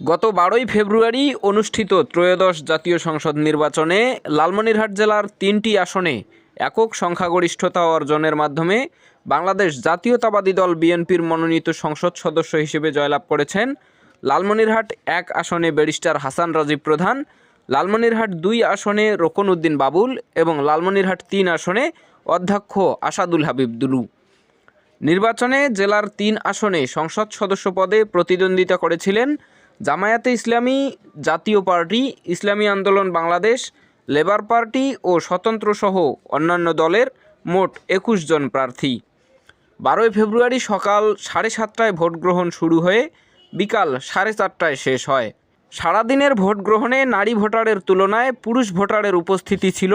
গত 12ই ফেব্রুয়ারি অনুষ্ঠিত ত্রয়োদশ জাতীয় সংসদ নির্বাচনে লালমনিরহাট জেলার 3টি আসনে একক সংখ্যাগরিষ্ঠতা অর্জনের মাধ্যমে বাংলাদেশ জাতীয়তাবাদী দল বিএনপির মনোনীত সংসদ সদস্য হিসেবে জয়লাভ করেছেন লালমনিরহাট 1 আসনে ব্যারিস্টার হাসান রাজীব প্রধান, লালমনিরহাট 2 আসনে রোকন উদ্দিন বাবুল এবং লালমনিরহাট 3 আসনে অধ্যক্ষ আসাদুল হাবিব দুলু। নির্বাচনে জেলার 3 আসনে সংসদ সদস্য পদে প্রতিদ্বন্দ্বিতা করেছিলেন জামায়াতে ইসলামী, জাতীয় পার্টি, ইসলামী আন্দোলন বাংলাদেশ, লেবার পার্টি ও স্বতন্ত্রসহ অন্যান্য দলের মোট 21 জন প্রার্থী। 12ই ফেব্রুয়ারি সকাল 7:30টায় ভোট গ্রহণ শুরু হয়ে বিকাল 4:30টায় শেষ হয়। সারাদিনের ভোট গ্রহণে নারী ভোটারের তুলনায় পুরুষ ভোটারের উপস্থিতি ছিল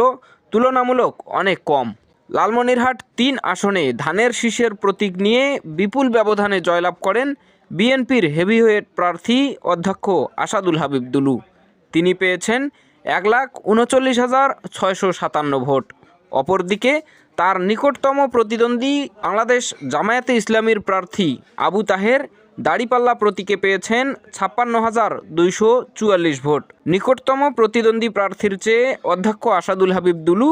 তুলনামূলক অনেক কম। লালমনিরহাট 3 আসনে ধানের শীষের প্রতীক নিয়ে বিপুল ব্যবধানে জয়লাভ করেন বিএনপির হেভিওয়েট প্রার্থী অধ্যক্ষ আসাদুল হাবিব দুলু। তিনি পেয়েছেন 1,39,657 ভোট। অপরদিকে তার নিকটতম প্রতিদ্বন্দ্বী বাংলাদেশ জামায়াতে ইসলামীর প্রার্থী আবু তাহের দাড়িপাল্লা প্রতীকে পেয়েছেন 56,244 ভোট। নিকটতম প্রতিদ্বন্দ্বী প্রার্থীর চেয়ে অধ্যক্ষ আসাদুল হাবিব দুলু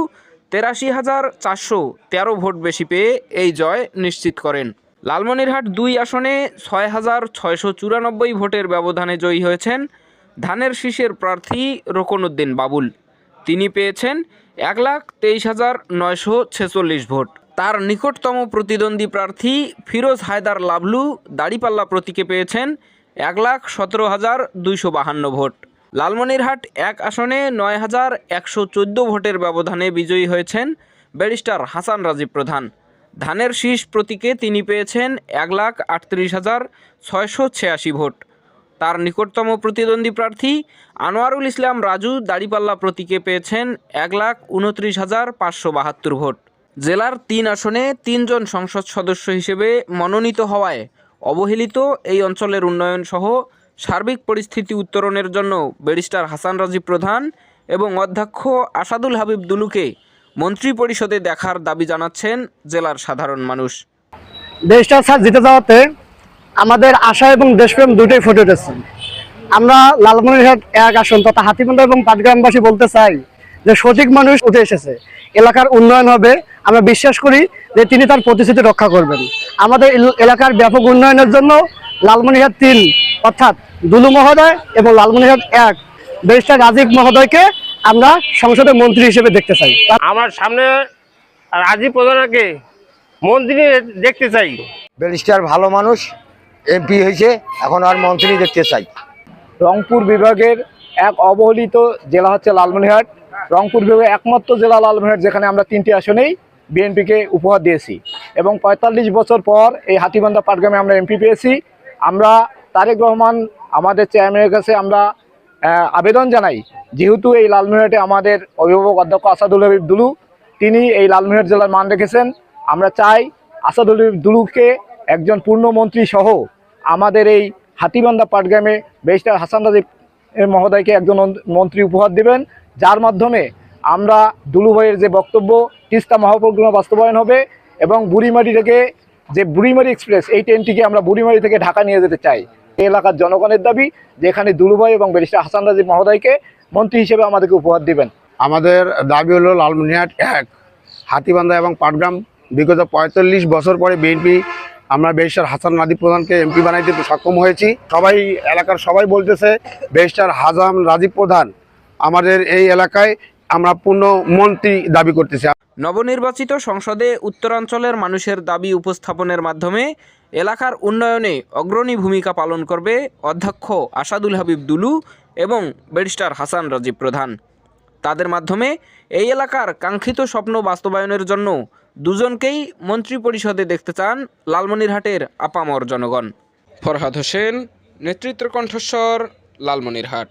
83,413 ভোট বেশি পেয়ে এই জয় নিশ্চিত করেন। লালমনিরহাট 2 আসনে 6,694 ভোটের ব্যবধানে জয়ী হয়েছেন ধানের শীষের প্রার্থী রোকন উদ্দিন বাবুল। তিনি পেয়েছেন 1,23,946 ভোট। তার নিকটতম প্রতিদ্বন্দ্বী প্রার্থী ফিরোজ হায়দার লাভলু দাড়িপাল্লা প্রতীকে পেয়েছেন 1,17,252 ভোট। লালমনিরহাট 1 আসনে 9,114 ভোটের ব্যবধানে বিজয়ী হয়েছেন ব্যারিস্টার হাসান রাজীব প্রধান। ধানের শীষ প্রতীকে তিনি পেয়েছেন 1,38,686 ভোট। তার নিকটতম প্রতিদ্বন্দ্বী প্রার্থী আনোয়ারুল ইসলাম রাজু দাড়িপাল্লা প্রতীকে পেয়েছেন 1,29,572 ভোট। জেলার 3 আসনে 3 জন সংসদ সদস্য হিসেবে মনোনীত হওয়ায় অবহেলিত এই অঞ্চলের উন্নয়ন সহ সার্বিক পরিস্থিতি উত্তরণের জন্য ব্যারিস্টার হাসান রাজীব প্রধান এবং অধ্যক্ষ আসাদুল হাবিব দুলুকে মন্ত্রী পরিষদে দেখার দাবি জানাচ্ছেন জেলার সাধারণ মানুষ। দেশটা স্যার জিতে যাওয়াতে আমাদের আশা এবং দেশপ্রেম দুটোই ফুটে উঠেছে। আমরা লালমনিরহাট 1 আসন তথা হাতীবান্ধা এবং পাটগ্রামবাসী বলতে চাই যে সঠিক মানুষ উঠে এসেছে, এলাকার উন্নয়ন হবে। আমরা বিশ্বাস করি যে তিনি তার প্রতিশ্রুতি রক্ষা করবেন। আমাদের এলাকার ব্যাপক উন্নয়নের জন্য লালমনিরহাট 3 অর্থাৎ দুলু মহোদয় এবং লালমনিরহাট 1 ব্যারিস্টার রাজীব মহোদয়কে আমরা সংসদের মন্ত্রী হিসেবে দেখতে চাই। আমার সামনে রাজীব প্রধানকে মন্ত্রী দেখতে চাই। ব্যারিস্টার ভালো মানুষ, এমপি হয়েছে, এখন আর মন্ত্রী দেখতে চাই। রংপুর বিভাগের এক অবহেলিত জেলা হচ্ছে লালমনিরহাট। রংপুর বিভাগের একমাত্র জেলা লালমনিরহাট, যেখানে আমরা 3টি আসনেই বিএনপিকে উপহার দিয়েছি এবং 45 বছর পর এই হাতীবান্ধা পাটগ্রামে আমরা এমপি পেয়েছি। আমরা তারেক রহমান আমাদের চেয়ারম্যানের কাছে আমরা আবেদন জানাই, যেহেতু এই লালমনিরহাটে আমাদের অভিভাবক অধ্যক্ষ আসাদুল হাবিব দুলু তিনি এই লালমনিরহাট জেলার মান রেখেছেন। আমরা চাই আসাদুল হাবিব দুলুকে একজন পূর্ণমন্ত্রী সহ আমাদের এই হাতীবান্ধা পাটগ্রামে ব্যারিস্টার হাসান রাজীব মহোদয়কে একজন মন্ত্রী উপহার দেবেন, যার মাধ্যমে আমরা দুলু ভাইয়ের যে বক্তব্য তিস্তা মহাপ্রকল্প বাস্তবায়ন হবে এবং বুড়িমারি থেকে যে বুড়িমারি এক্সপ্রেস এই ট্রেনটিকে আমরা বুড়িমারি থেকে ঢাকা নিয়ে যেতে চাই। এই এলাকার জনগণের দাবি যে এখানে দুলু ভাই এবং ব্যারিস্টার হাসান রাজীব মহোদয়কে মন্ত্রী হিসেবে আমাদেরকে উপহার দিবেন। আমাদের দাবি হলো লালমনিরহাট 1 হাতীবান্ধা এবং পাটগ্রাম বিগত 45 বছর পরে বিএনপি আমরা ব্যারিস্টার হাসান রাজীব প্রধানকে এমপি বানাইতে সক্ষম হয়েছি। সবাই এলাকার সবাই বলতেছে ব্যারিস্টার হাসান রাজীব প্রধান আমাদের এই এলাকায় আমরা পূর্ণ মন্ত্রী দাবি করতেছি। নবনির্বাচিত সংসদে উত্তরাঞ্চলের মানুষের দাবি উপস্থাপনের মাধ্যমে এলাকার উন্নয়নে অগ্রণী ভূমিকা পালন করবে অধ্যক্ষ আসাদুল হাবিব দুলু এবং ব্যারিস্টার হাসান রাজীব প্রধান। তাদের মাধ্যমে এই এলাকার কাঙ্ক্ষিত স্বপ্ন বাস্তবায়নের জন্য দুজনকেই মন্ত্রী পরিষদে দেখতে চান লালমনিরহাটের আপামর জনগণ। ফরহাদ হোসেন, নেতৃত্ব কণ্ঠস্বর, লালমনিরহাট।